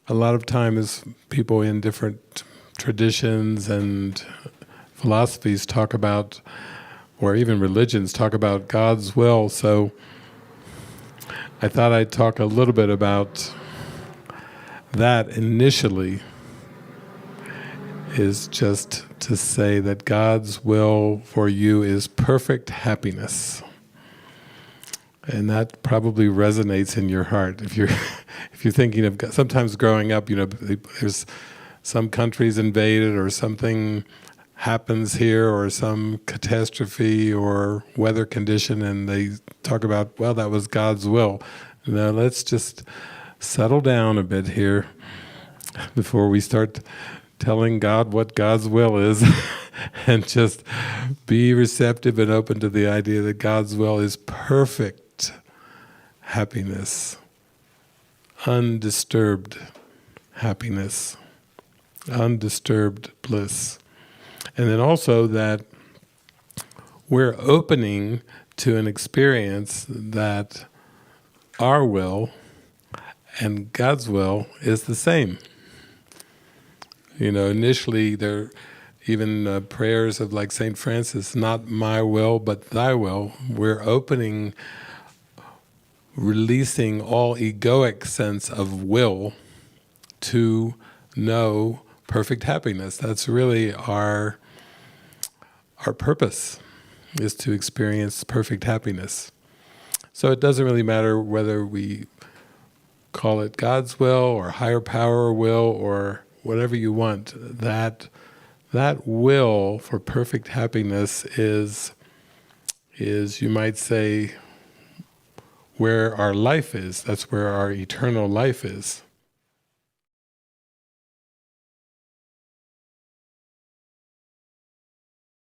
a lot of times people in different traditions and philosophies talk about, or even religions talk about God's will. So I thought I'd talk a little bit about that initially, is just to say that God's will for you is perfect happiness. And that probably resonates in your heart. If you're thinking of God, sometimes growing up, there's some countries invaded, or something happens here, or some catastrophe or weather condition, and they talk about, well, that was God's will. Now let's just settle down a bit here before we start telling God what God's will is, and just be receptive and open to the idea that God's will is perfect happiness, undisturbed happiness, undisturbed bliss. And then also that we're opening to an experience that our will and God's will is the same. Initially there, even prayers of like St. Francis, not my will but thy will, we're opening, releasing all egoic sense of will to know perfect happiness. That's really our purpose, is to experience perfect happiness. So it doesn't really matter whether we call it God's will or higher power will or whatever you want. That will for perfect happiness is, you might say, where our life is. That's where our eternal life is.